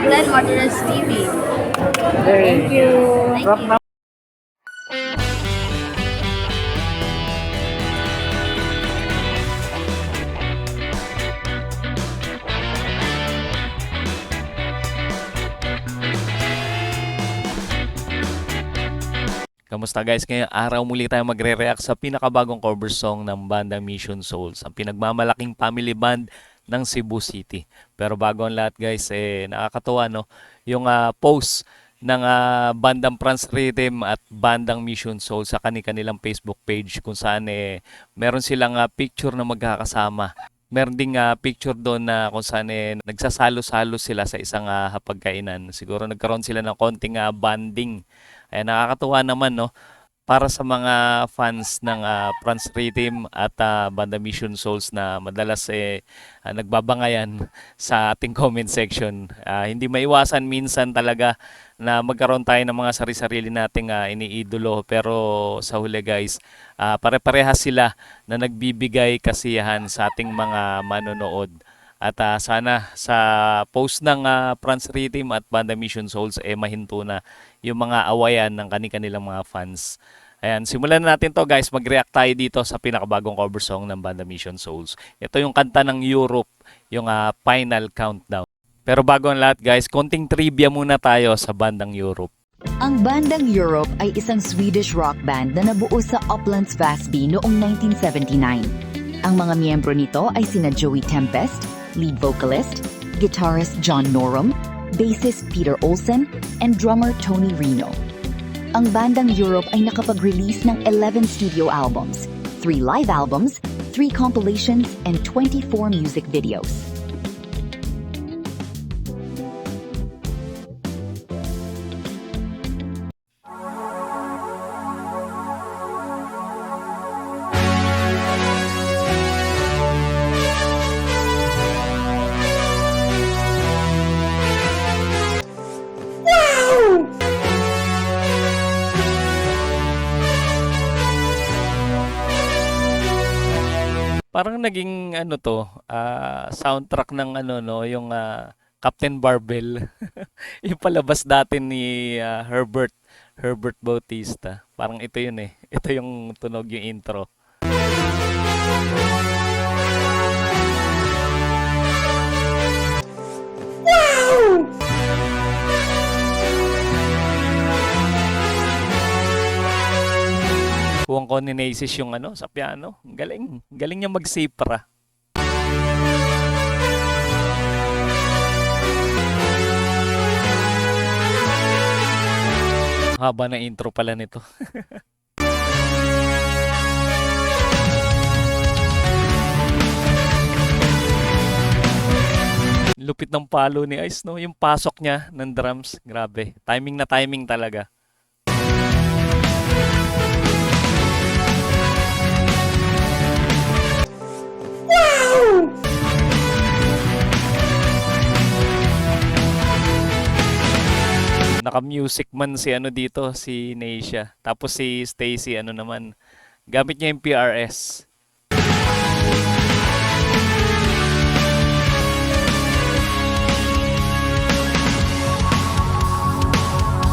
Glenn Martinez TV. Thank you. Thank you. Kamusta guys? Ngayong araw muli tayo magre-react sa pinakabagong cover song ng banda Mission Souls, ang pinagmamalaking family band ng Cebu City. Pero bago ang lahat guys, nakakatuwa no, yung post ng bandang Franz Rhythm at bandang Mission Souls sa kanilang Facebook page kung saan meron silang picture na magkakasama. Meron ding picture doon na kung saan nagsasalo-salo sila sa isang hapagkainan. Siguro nagkaroon sila ng konting bonding. Ay nakakatuwa naman no para sa mga fans ng Franz Rhythm at banda Mission Souls na madalas nagbabangayan sa ating comment section. Hindi maiwasan minsan talaga na magkaroon tayo ng mga sari-sarili nating iniidolo, pero sa huli guys, pare-parehas sila na nagbibigay kasiyahan sa ating mga manonood. At sana sa post ng Franz Rhythm at banda Mission Souls mahinto na yung mga awayan ng kanilang mga fans. Ayan, simulan na natin to guys. Mag-react tayo dito sa pinakabagong cover song ng banda Mission Souls. Ito yung kanta ng Europe, yung Final Countdown. Pero bago ang lahat guys, konting trivia muna tayo sa bandang Europe. Ang bandang Europe ay isang Swedish rock band na nabuo sa Upplands Väsby noong 1979. Ang mga miyembro nito ay sina Joey Tempest, lead vocalist, guitarist John Norum, bassist Peter Olsen, and drummer Tony Reno. Ang bandang Europe ay nakapag-release ng 11 studio albums, 3 live albums, 3 compilations, and 24 music videos. Parang naging ano to, soundtrack ng ano no, yung Captain Barbell. Yung palabas dati ni Herbert Bautista. Parang ito yun eh. Ito yung tunog, yung intro. Kuwang ko ni Nasis yung ano sa piano. Galing. Galing niya mag-sipra. Haba na intro pala nito. Lupit ng palo ni Ice no, yung pasok niya ng drums, grabe. Timing na timing talaga. Naka-music man si ano dito, si Neisha. Tapos si Stacy ano naman, gamit niya yung PRS.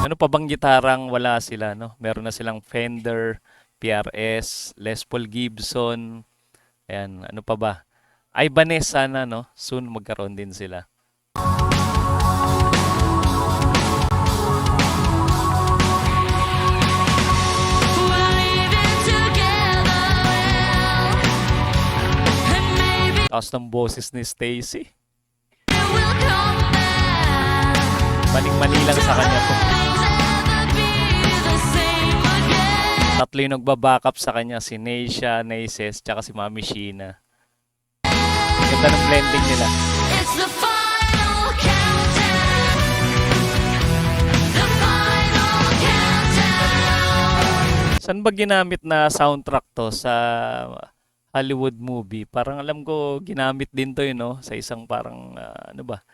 Ano pa bang gitarang wala sila no? Meron na silang Fender, PRS, Les Paul Gibson. Ayan, ano pa ba? Ibanez sana no, soon magkaroon din sila. Taos ng boses ni Stacy. Maling-mali lang sa kanya to. Tatlo yung nagba-backup sa kanya, si Neisha, Naces, tsaka si Mami Sheena. Ganda ng blending nila. Saan ba ginamit na soundtrack to? Sa Hollywood movie. Parang alam ko ginamit din to no? Sa isang parang ano ba?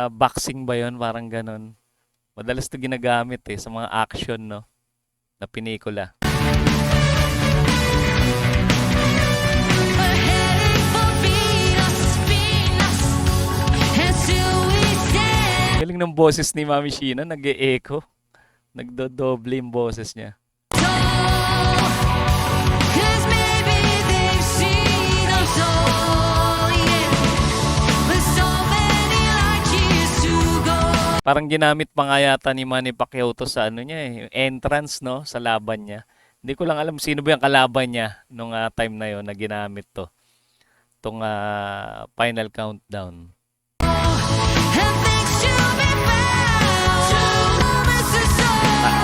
Boxing ba yon? Parang ganon. Madalas to ginagamit sa mga action no? Na pelikula. ng boses ni Mami Sheena, nag-e-echo. Nagdodoble yung boses niya. Cause maybe they've seen us all, yeah. With so many light years to go. Parang ginamit pa nga yata ni Manny Pacquiao to sa ano niya yung entrance, no, sa laban niya. Hindi ko lang alam sino ba yung kalaban niya nung time na yon na ginamit to. Tong final countdown. And things to be found. Moments to soar.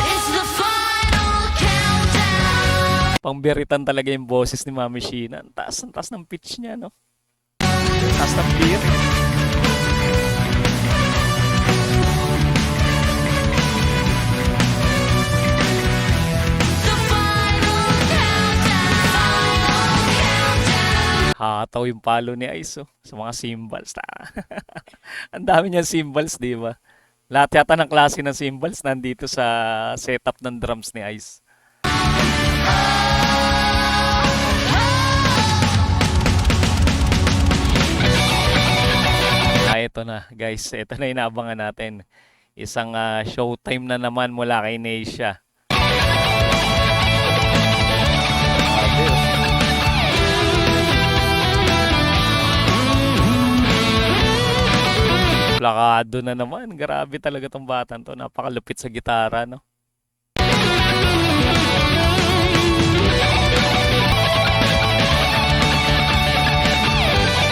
It's the final countdown. Pangbiritan talaga yung boses ni Mami Sheena. Ang taas ng pitch niya, no? Taas ng beat. The final countdown. Final countdown. Hataw yung palo ni Ice, oh, sa mga cymbals. Ang dami niyang cymbals, di ba? Lahat yata ng klase ng cymbals nandito sa setup ng drums ni Ice. Ito na, guys. Ito na inaabangan natin. Isang showtime na naman mula kay Neisha. Grabe, oh. Plakado na naman. Grabe talaga tong batang to. Napakalupit sa gitara, no?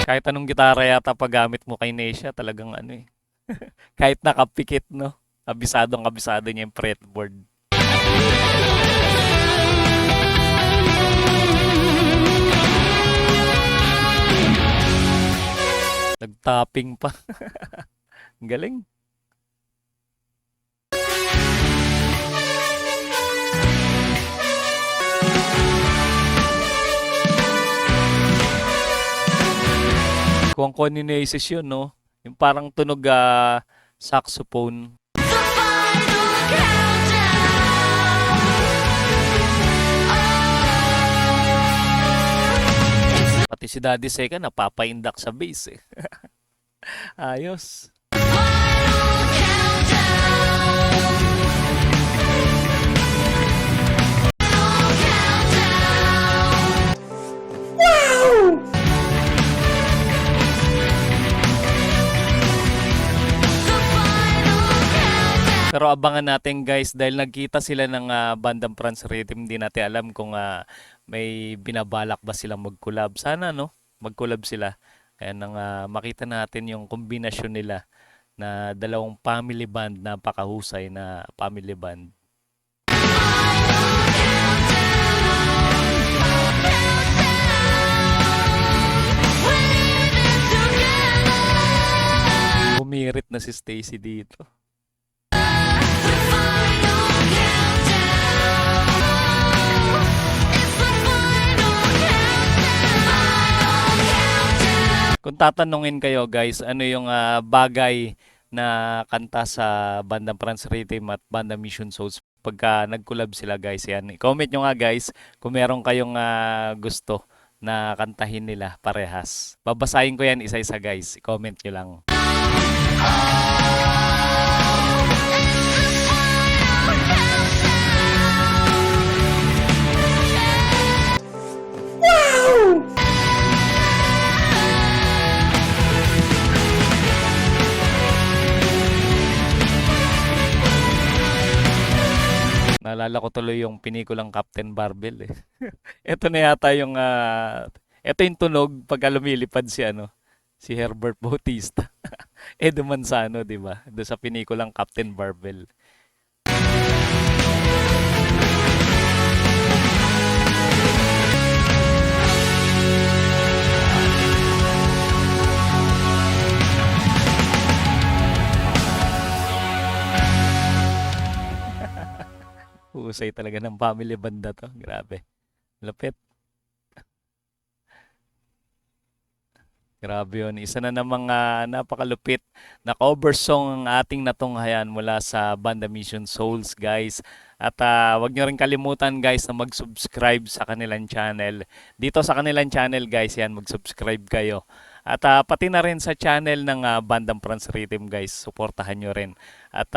Kahit anong gitara yata paggamit mo kay Neisha, talagang ano eh. Kahit nakapikit, no? Kabisado niya yung fretboard. Nag-tapping pa. Ang galing. Kuwang ni Nesis yun, no? Yung parang tunog saxophone. The final countdown. It's Pati si Daddy Seka napapaindak sa bass eh. Ayos. the final countdown. Final countdown. The final countdown. Pero abangan natin guys dahil nagkita sila ng bandang France Rhythm. Hindi natin alam kung may binabalak ba silang mag-collab. Sana no, mag-collab sila. Kaya nang makita natin yung kombinasyon nila na dalawang family band, napakahusay na family band. Bumirit na si Stacy dito. Kung tatanungin kayo guys, ano yung bagay na kanta sa bandang France Rhythm at bandang Mission Souls pagka nag-collab sila guys, yan. I-comment nyo nga guys kung meron kayong gusto na kantahin nila parehas. Babasahin ko yan isa-isa guys. I-comment nyo lang. Naalala ko tuloy yung pinikulang Captain Barbell eh. Ito na yata yung ito yung tunog pag lumilipad si Herbert Bautista. Edo Manzano, 'di ba? Doon sa pinikulang Captain Barbell. Husay talaga ng family banda to. Grabe. Lapit. Grabe yun. Isa na namang napakalupit na cover song ang ating natunghayan mula sa Banda Mission Souls, guys. At wag nyo rin kalimutan, guys, na mag-subscribe sa kanilang channel. Dito sa kanilang channel, guys, yan, mag-subscribe kayo. At pati na rin sa channel ng Bandang Franz Rhythm guys, suportahan nyo rin. At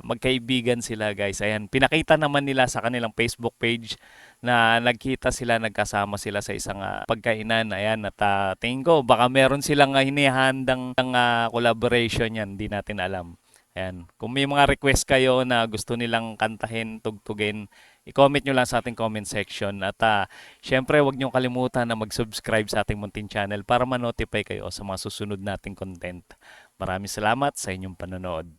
magkaibigan sila guys. Ayan, pinakita naman nila sa kanilang Facebook page na nagkita sila, nagkasama sila sa isang pagkainan. Ayan, at tingin ko baka meron silang hinihandang collaboration yan, di natin alam. Ayan, kung may mga request kayo na gusto nilang kantahin, tugtugin, i-comment nyo lang sa ating comment section. At syempre, huwag nyo kalimutan na mag-subscribe sa ating munting channel para ma-notify kayo sa mga susunod nating content. Maraming salamat sa inyong panonood.